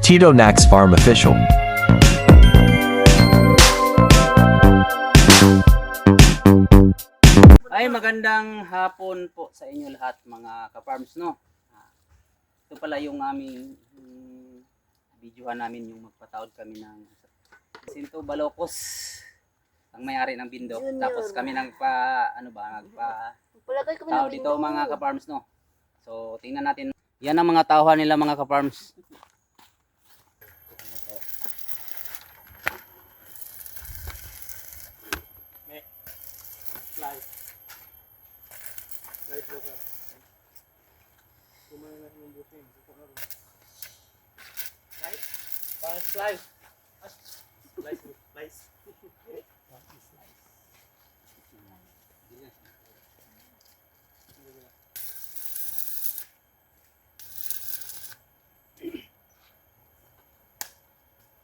Tito Nax Farm Official. Ay magandang hapon po sa inyo lahat mga ka-farms, no. Ito pala yung aming videohan namin, yung magpatawad kami ng Jacinto Balocos, ang may-ari ng Bindok. Junior. Tapos kami tao dito mga ka-farms, no. So tingnan natin. Yan ang mga tauhan nila mga ka-farms.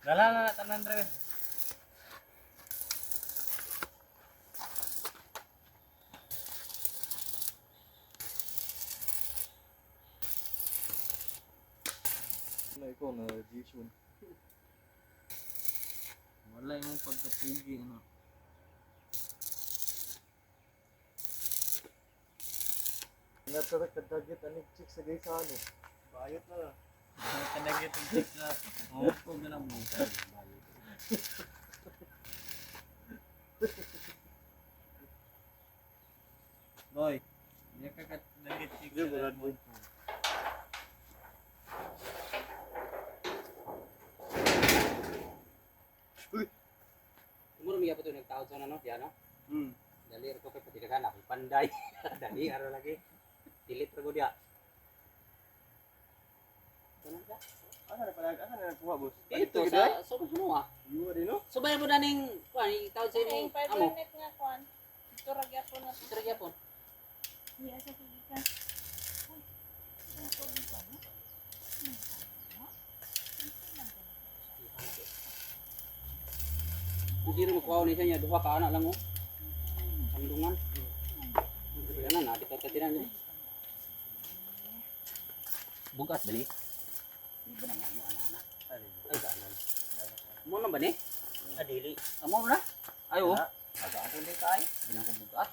Dala tanan dre. Ikaw na Jason. Wala yung pagkapugi, ano. Natara kadagit anig chick sa gay sa ano. Bayot na lang. Kanagit yung chick na. Oo, kung ganang mo. Boy, hindi ka kanagit chick na. Muro miya pa ito nagtawad sa ano, diyan, no? Dali ito kay patikagan ako, panday. Dali araw lagi. Dilit ra gud ya. Asa na nakuha boss? Ito sa suno ah. Yuwa din no? So bayan mo na ning kuan itawad sa Yung imong amo. permanent nga kuan. Ito ragya po na. Ito ra gyapon. Iya sa pagka. Hindi rin magkuhaw ni siya niya, duha ka anak lang oh. Sandungan. Yan na, di pagkatinan niya. Bugas ba ni? Di ba naman mo anak? Ay, saan? Mo na ba ni? Adili. Amo na? Ay, oh. Agaan ko hindi tayo. Binang kong bugas.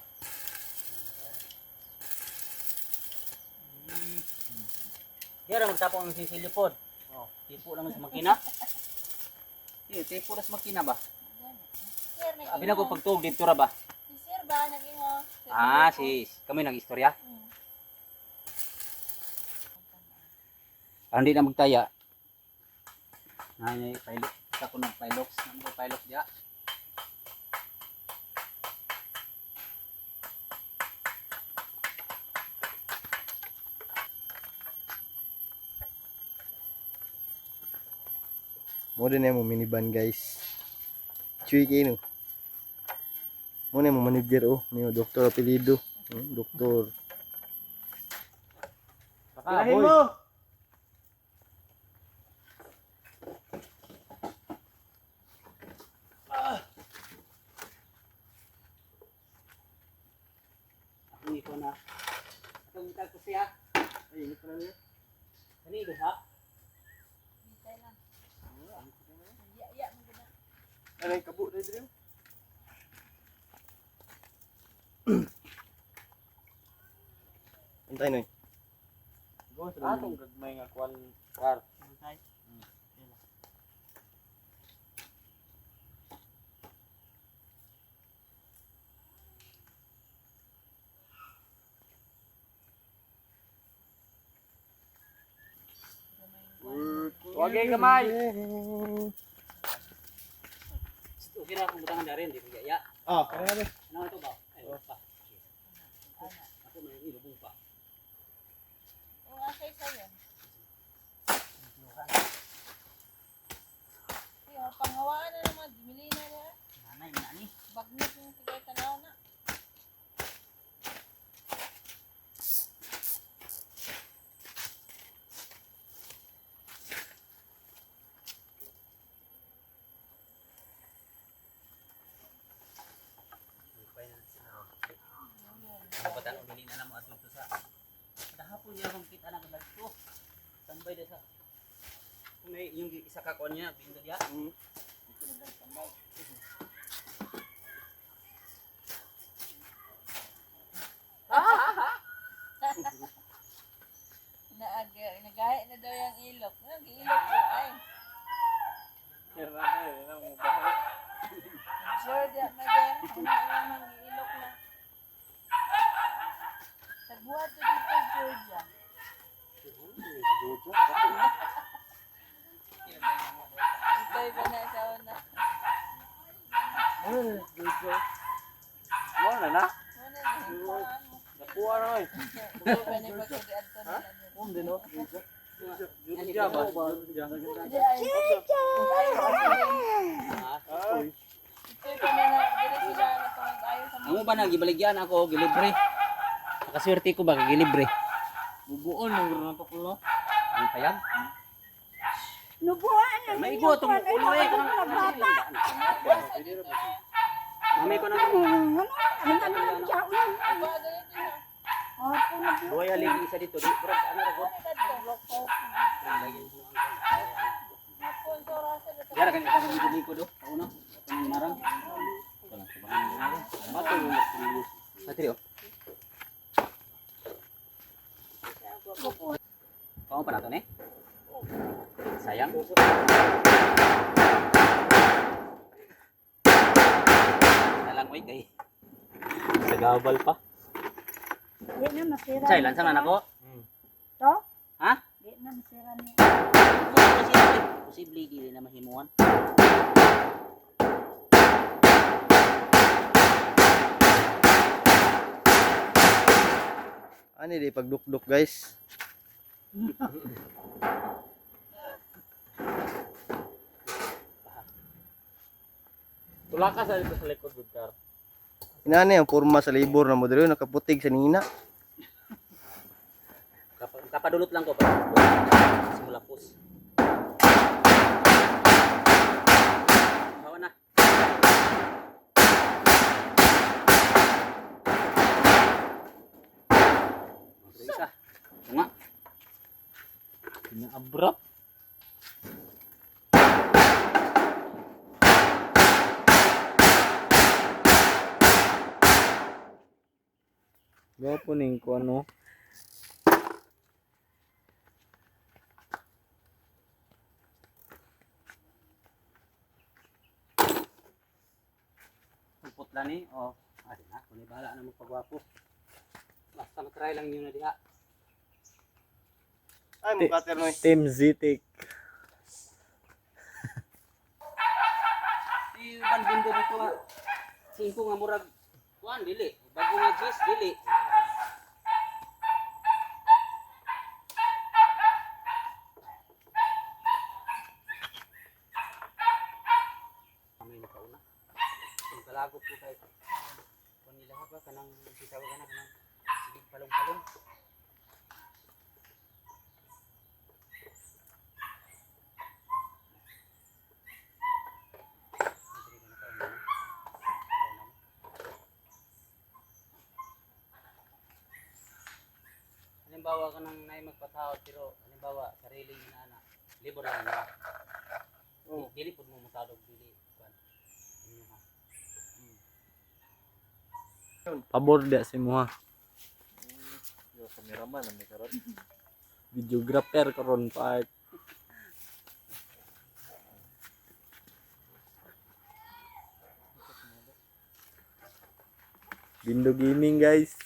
Diyan magtapong ang sisilipod. Oh, tipo lang sa makina. Tipo lang sa makina ba? Sir, Abi na ko pagtuog dito ra ba? Si sir ba naging o? Kami nag-istorya. Hindi na magtaya. Nay pilot, sa ko ng pilox, namo ko pilox dia. Mo din mo minivan guys. Chuy kay no. Mo na mo manager oh, niyo doktor apelyido. Doktor. Ilahin mo. Ini ko na. Itong ko siya. Ay, ini pa niya. Kani ko ha. Hintay lang. Iya mo gina. Ano kabo dai dire? Antay noy. Go sa Atong gagmay nga kwan car. Wag ay gamay. Okay na kung butangan na rin, di ba ya? Ah, kaya na. Ano ito ba? Ay, pa. Ako may ilubong pa. O asay sayo. Iyo, panghawaan na naman. Dimili na niya. Nanay, nani. Bagnet yung tigay tanaw na. Kapatan o dili na mo ato sa. Dahapon niya kung kita na ko. yung isa ka kuan niya, bindo niya. Nagaya na daw yung ilok. Nag-ilok ko ay. Sure, di na din. Nag-ilok na. Nagbuhat ko dito, Georgia. Ito'y ba na sa una? Wala na. Muna na, hintaan mo. Nakuha na eh. Ito ba na pagkadiad to nila din? Hindi no. Hindi ay. Ito'y ba na dire sila nagpamag-ayo sa Amo ba nagibaligyan ako gilibre? Nakaswerte ko ba gilibre? Bubuon ng gano'n to kulo. Ang payag. Nubuan na May ibo tong ulo eh ko nang bata. Mami ko na to. Ang tanong siya ulan. Ba, ganito na. Opo na po. Buhay aling isa dito. Di brad ano ra ko? Hapon, so rasa na to. Yara kan ito ng dili ko do. Una. Ang marang. Wala ko ba. Mato mo. Patri oh. Kau pa nato ni? Sayang. Nalang wait kay. Sa gabal pa. Di na masira. Say lansa na nako. To? Ha? Di na masira niya. Posible dili na mahimuan. Ani di pagdukduk guys. Tula ka sa dito sa likod Budkar. Inani ang porma sa libur na mo diri nakaputig sa nina. Kapadulot lang ko pa. Simula pus. Bawa na. Isa. Nga. Inaabrak. Gwapo ning ko ano. Putla ni. Oh. Adi na. Kung bahala na magpagwapo. Basta matry lang yun na diha. Ay mo cutter noy. Team Zitik. Si Bandindo dito nga. Singko nga murag. Kuan dili. Bago nga Jis dili. Kami na kauna. Kung kalagot po kay kung nila ba kanang sitaw ka na kanang sigig palong-palong. Halimbawa ka nang nay magpatawad pero halimbawa sarili na ana libo na na. Oh. Dili pud mo mutadog dili kan. Ano ha? Pabor dia si mo ha. Yo kameraman ang karon. Videographer karon pa. Bindo Gaming guys.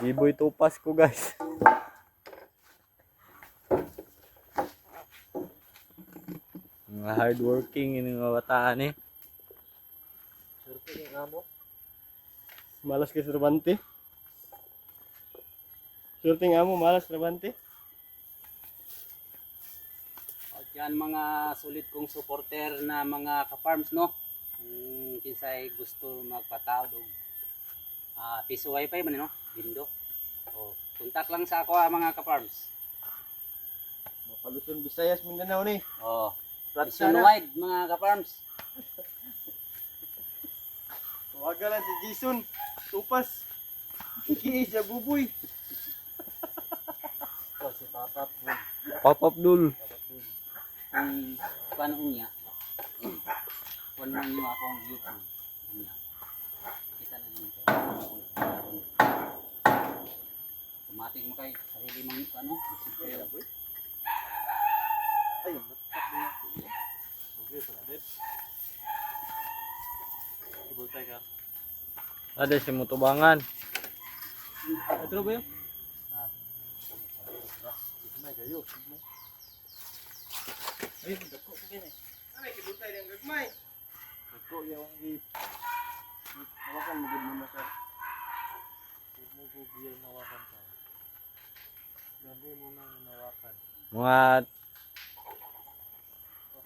Giboy tupas ko guys. Mga hardworking ini mga bataan eh. Surti ni amo. Malas kay Trabante. Surti nga mo malas Trabante. At yan mga sulit kong supporter na mga ka-farms no. Kung kinsay gusto magpatawad og piso wifi man no, bindo. Oh, kontak lang sa ako mga ka-farms. Mapaluson Visayas Mindanao ni. Oh, Platsa na. nationwide mga ka-farms. Tawagan lang si Jason. Tupas. Iki siya buboy. Pop up dul. kung paano niya, kung niyo akong YouTube niya, kita na ninyo automatic mo kay sarili mong ano, isip Ay, batak niya. Okay, para din. Ibultay ka. Ada si mutubangan. Ito ba yun? May kayo. Ay, dako ko kini. Ay, kibultay ng gagmay. Dako yung hawakan mo gud mo sir. Huwag mo gud yung nawakan ka. Dali mo nang nawakan. Mga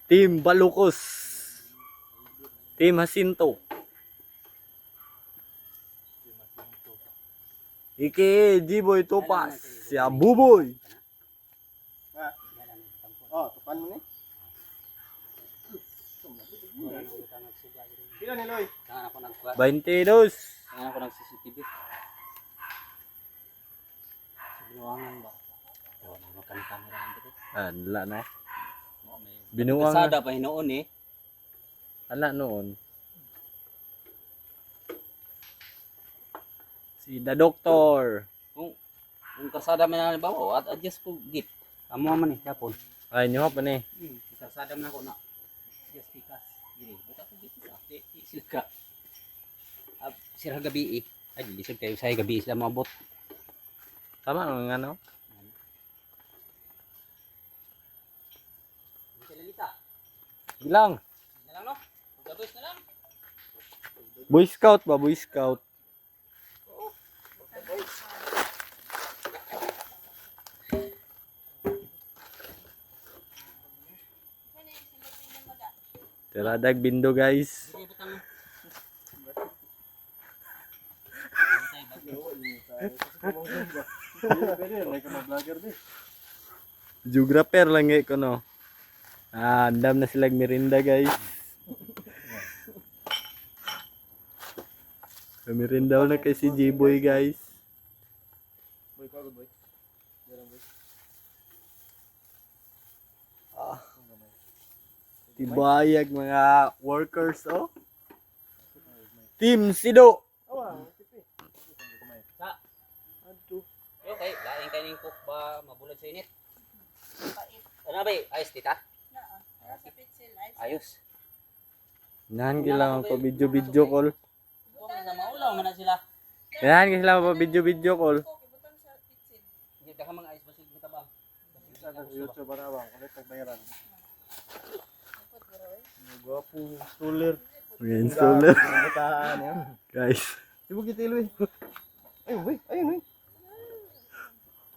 Team Balukos. Team Jacinto. Iki Jiboy Topas. Si Abuboy. Oh, tupan mo ni. Sila ni Loy. Tangan ako nagkuha. 22. Tangan ako nag-CCTV. Sinuwangan ba? Yo, makan kamera dito. Wala na. Binuang Binuang kasada pa hinoon eh. Ala noon. Si The Doctor. Kung kasada man na halimbawa, at adjust ko git. Amo man eh, kapon. Ay, nyo pa ni. Kasada man ako na. Just tikas. Gini, buta ko git sa. Silka. Sira gabi eh. Ay, lisod kayo sa gabi sila mabot. Tama ang ano? Lalita. Bilang. Na lang no? Gabos na lang. Boy Scout ba? Boy Scout. Tiradag bindo guys. Sige, butang mo. Pwede, like ka vlogger di. Geographer lang ko no. Andam na sila merinda guys. Merinda na kay si J-Boy guys. Boy, pagod boy. Jarang boy. Tibayag mga workers oh. Team Sido. Awa, tipi. Sa. Adto. Okay, laing kaning cook ba mabulad sa init? Ano ba? Ayos tita? Sa pitsil, ay. Ayos. Nahan kailangan ko video call. Okay, sa maulaw man na sila. Nahan kailangan ko video call. Ibutang sa pitsil. Hindi ka mga ayos basig mo tabang. Sa YouTube para ba, kulit tagbayaran. Ipot garo eh. Gwapo, stoler. Installer Bataan yan. guys. Ibu kita ilu. Ayun, boy. Ayun, boy.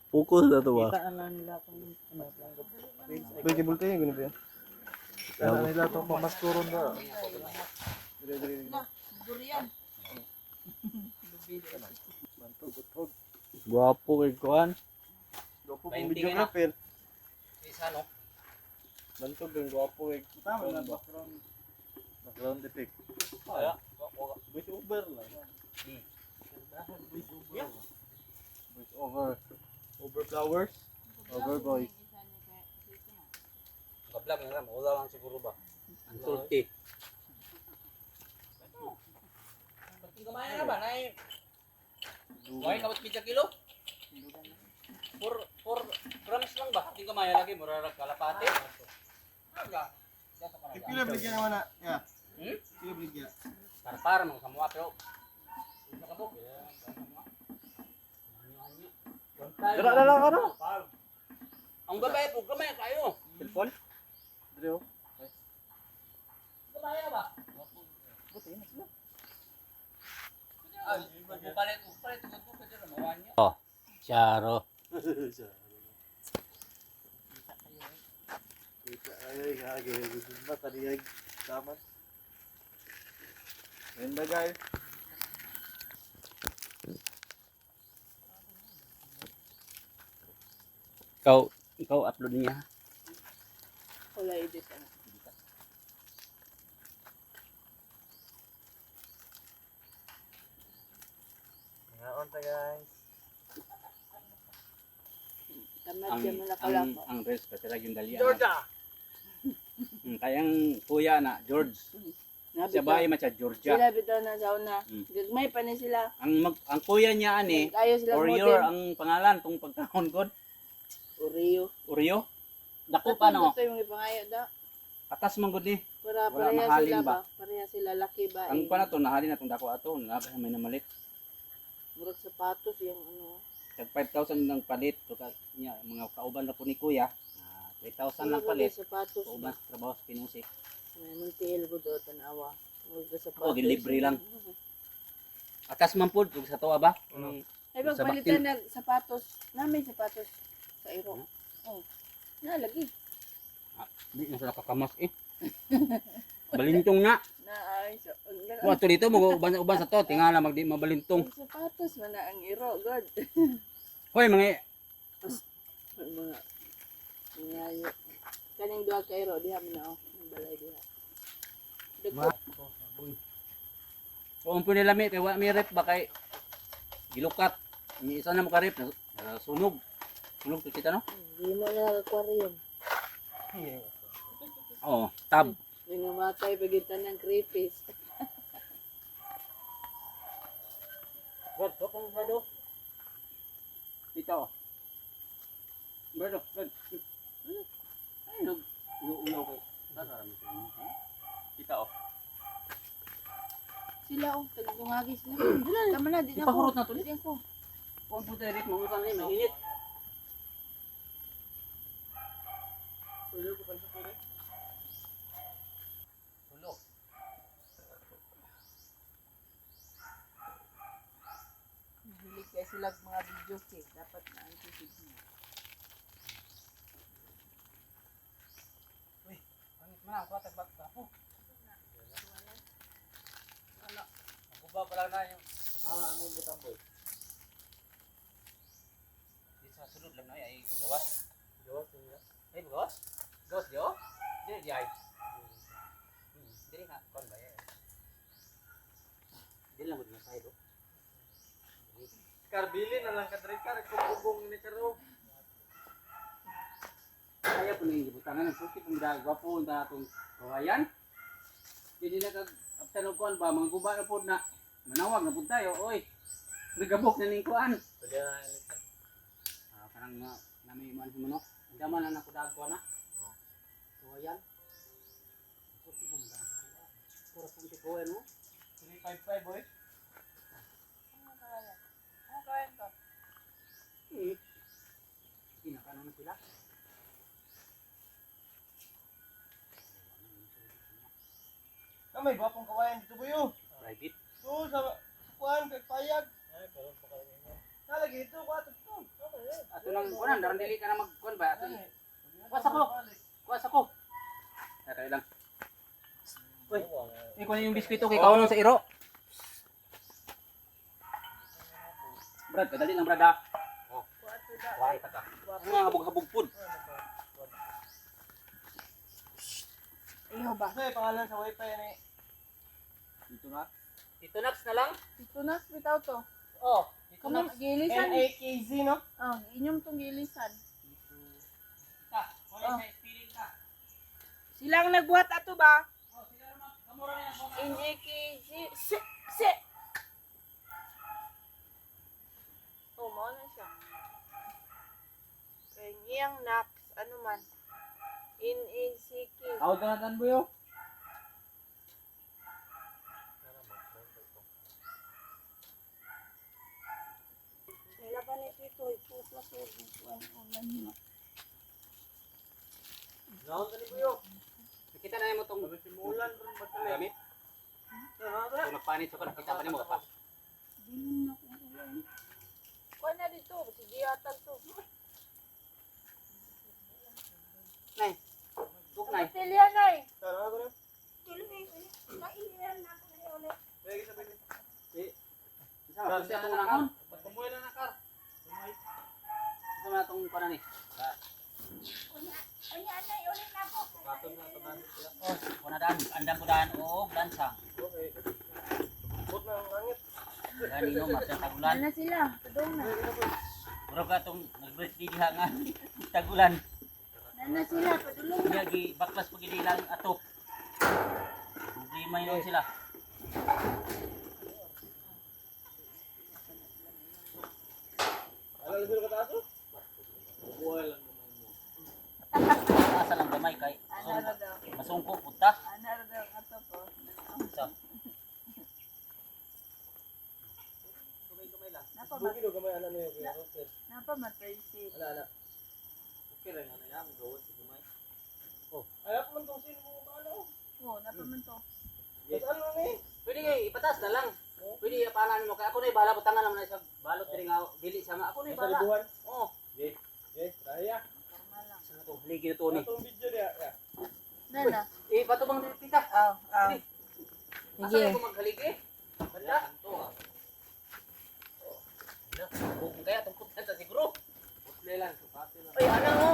Focus na to ba? Boy, kibulta yan, gano'n ba yan? Kaya nila itong pamasturon na. Dire-dire. Durian. Bantog, butog. Guwapo kay Kuan. Gwapo Painting kong videographer. Isa no? Bantog ang gwapo kay. Tama na background. Background effect. Kaya. Voice over lang. Voice over. Voice over. Over flowers. Over boys. Kablog na lang, maulaw lang siguro ba? Ang sulti. Pati kamay na ba? Nay, why kabot pizza kilo? 4 grams lang ba? Pati kamay lagi, murarag kalapate. Aga. Pila bigyan naman na. Ya. Hmm? Pila bigyan. Para mga kamua pero. Nakabok. Dara lang ano? Ang gabay po, gamay kayo. Cellphone? Dire oh. Gamay ba? Buti na sila. Ay, upalit ko kasi mawan niyo. Oh, Charo. Kita ay gage gudma tadi ay taman. Ganda guys. Ikaw upload niya. Wala edit ano. Ngaon ta guys. Tamad yan mo nakalako. Ang rest kasi lagi yung dalian. Georgia. kayang kuya na George. Sa bahay man siya Georgia. Sila bitaw na sa una. Mm. Gagmay pa ni sila. Ang kuya niya ani Ayo sila Oreo modem. ang pangalan tong pagkaon ko. Oreo. Oreo. Dako pa no. Ito yung ipangayo da. Atas man gud ni. Para Wala, pareha mahalin sila ba? ba? Pareha sila laki ba? Ang pa na to nahali na tong dako ato, nabay may namalit. Murag sapatos yung ano. Tag 5,000 lang palit to ka niya mga kauban na po ni kuya. 3,000 lang Murag palit. sapatos Kauban ba? sa trabaho sa Pinusi. May muntiil ko do tanawa. Murag sapatos. Ako gilibre lang. Atas man pud kung sa tuwa ba? Ay Sa pagpalitan ng sapatos. Na may sapatos sa iro. Oh. Na lagi. Di na sila kakamas eh. Balintong na. Na ay so. Wa to dito mo uban sa to tingala magdi mabalintong. Sapatos man na ang iro, god. Hoy mga Mga ngayo. Kaning duha ka iro diha man na oh. Ang balay diha. Dagko. kung po nila kay wa mi rep ba kay gilukat. Ni isa na makarep na sunog. Sunog to kita no? Di mo na aquarium. Oo, tab. May namatay pagitan ng creepies. Brad, kopong brado. Dito. Brado, brad. Ay, ulaw kay. Dito. Sila oh, tagdungagi sila. Tama na, di na Ipahurot ko. na to, di? Di ko. Kung po tayo rin, mautang rin, mainit. Tulo ko pa sa tulo. Tulo. Hilig kay sila mga video kay dapat na ang titig mo. Pangit man ako, tagbak ka po. Wala. Maguba pa lang na yung... ang butang boy. Di sa sulod lang na ay pagawas. Gawas? Ay, pagawas? Gawas di o? Di ay. Dili nga, kon ba yan? Dili lang mo din na side o. Karbili na lang kadrikar kubong ni karo. Kaya po nang gibutangan ng suki kung gagawa po na itong kawayan. Hindi na kag kuan ba, mga guba na po na manawag na po tayo, oy. Nagabok na ning kuan. Parang nami man mo no. Hindi man na ako dagko na. Kawayan. Suki mo ba? Puro kung tikuan mo. 355 boy. Ano kain to? Kinakano na sila. Kamay gwapong kawayan dito boyo. Private. So sa kuan kay payag. Ay, karon pa kayo. Nalagi ito ko ato to. Ato nang kuan, daran dili ka na magkuan ba ato. Kuwas ako. Kuwas ako. Kaya lang. Uy, ikaw na yung biskwito kay kaon sa iro. Brad, kadali lang brad ha. Oh, Kuwato da. kuhay ka ta. Ang mga habog-habog pud. Iho ba? Say pangalan sa wifi ni. Dito na. Dito next na lang. Ito na bitaw to. Oh, dito Kamo gilisan. NAKZ no? Oh, inyong tong gilisan. Ta, wala Oh. sa feeling ka. Silang nagbuhat ato ba? Oh, sila naman kamura na yan. NAKZ. Si. Oh, mo na siya. Kay ngiyang Nax, ano man. NACK. Ako ganatan mo yo. Wala pa ni Tito, ipuplas o ulan mo. Naon kani boyo. Nakita na mo tong Simulan ron magkali. gamit. Kung nagpanit ako, nakita pa ni mo pa. Dilim na kung ulan. Kuha na dito. Sige atag to. Nay. Nay. Batilya na eh. Tara ko na. Kailiran na ako na ulit. Pwede sa pwede. Isa ba siya tong nahon? Pagkamuhay na nakar. Isa na tong para ni. Anya, anay, ulit na ako. Katon na tanan sila. Oh, kuna daan, andam ko daan og lansang. Okay. Bot na ang langit. Gani no mas tagulan. Ano na sila? Tudong na. Murag ka tong nag-birthday diha nga tagulan. Na Ano sila? Padulong na. Gi baklas pag lang atop. Hindi may nun sila. Asa lang gamay kay Ano na daw? masungko puta. Ano na daw? Ato po. Sa Napa matracy. Oo, napa man to. pwede kay ipatas na lang. Pwede ipanan mo kay ako na bala butangan naman sa balot diri nga dili sa ako na bala. Oo. Normal lang. Sa to ligi na to ni. Nana. Patubang dito tika. Aw, aw. Asa Sige. ko maghaligi? Banda. Kung kaya tungkol sa siguro. Ay, ano mo?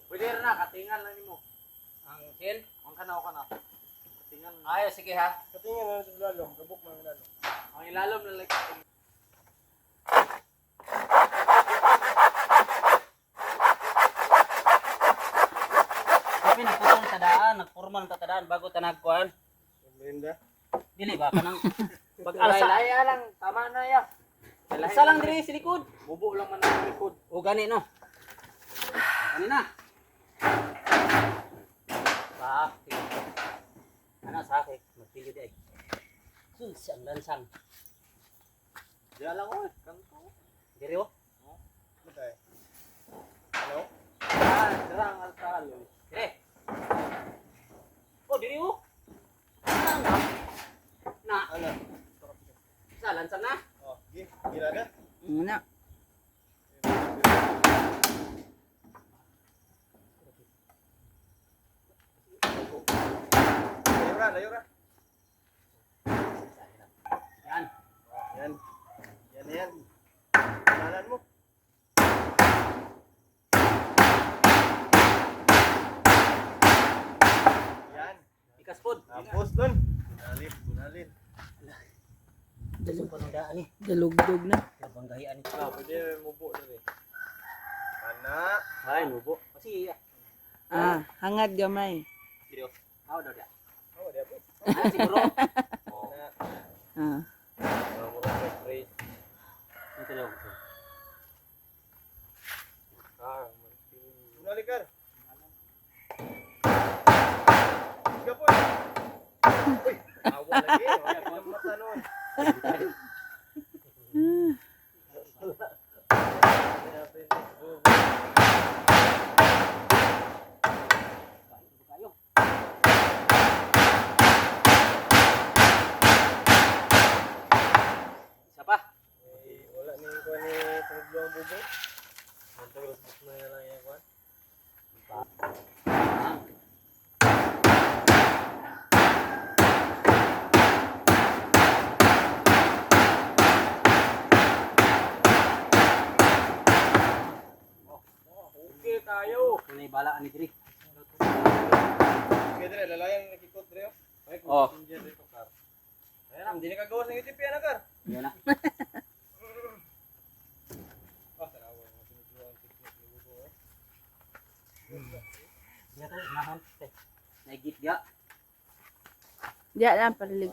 Pwede rin na, katingan lang mo. Ang sin? Ang kanaw ka na. Katingan lang. Ayos, sige ha. Katingin na sa lalong, gabok mo yung lalong. Ang ilalom na like. Sabi, nagputol sa daan, nagpurman ta daan bago ta nagkuhan. Merinda. Dili ba kanang pag-alay lang, tama na ya. Isa lang diri sa likod. Bubo lang man ang likod. O gani no. Gani na. Sakit. Ano sakit? Magpili di ay. Sus, ang lansang. Diyan lang ko, kanto. Diri oh. Matay. Hello? Darang altalo. Diri. Oh, diri oh. Ano? Na. Ano? Sa lansang na. Oh, gila na. Muna. Layo ra. Yan. Yan. Yan. Jalan mo. Yan. Ikas pod. Tapos dun. Bunalin. Dalog pa ng daan ni. Dalugdog na. Nabanggahian ito. Pwede mubo na rin. Ana. Ay, nubo. Kasi, Ah, hangad gamay. video. How daw dia? Oh, dia po. Ah, siguro. Oh. Ah. Mura sa phrase. Ito daw. Bunalikar. Sige po. Uy, awa lagi. Wala ka mata nun. Kayo. Isa pa. Wala ni kuha ni Tunggulo ang bubo. Ang tagos na lang yan kuha. Okay tayo. Kunay balaan ni Diri. Sige dire, lalayan nakikot dire. Ay, Oh. kung passenger dito kar. Ayan, hindi na kagawas ng UTP na kar. Yan na. Ah, tanawa mo Tunggulo ang tiknik ni bubo. Yan tayo. Nahon. Naigit ga. Diyan lang parilig.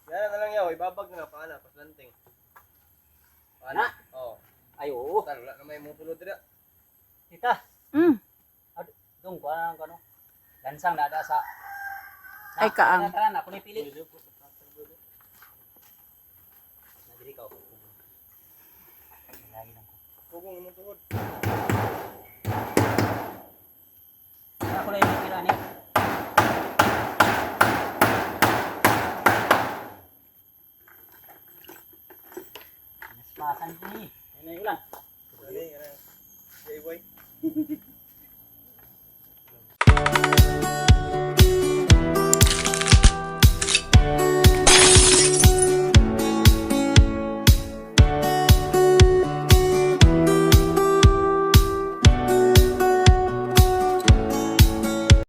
Yan na lang yaw, ibabag na paana, paslanting. Paana? Oo. Ay, oo. Tal, wala na may mutulod dire. Tita. Dong, kuha lang kano. Lansang na ada sa... Ay, kaang. Tara na, ako na pili. Nadiri ka. Lagi lang ko. Kugong mo tuhod. Ako na yung pila ni. Naspasan ko ni. Ayun na yung ulan. Dali, ano. Jay boy.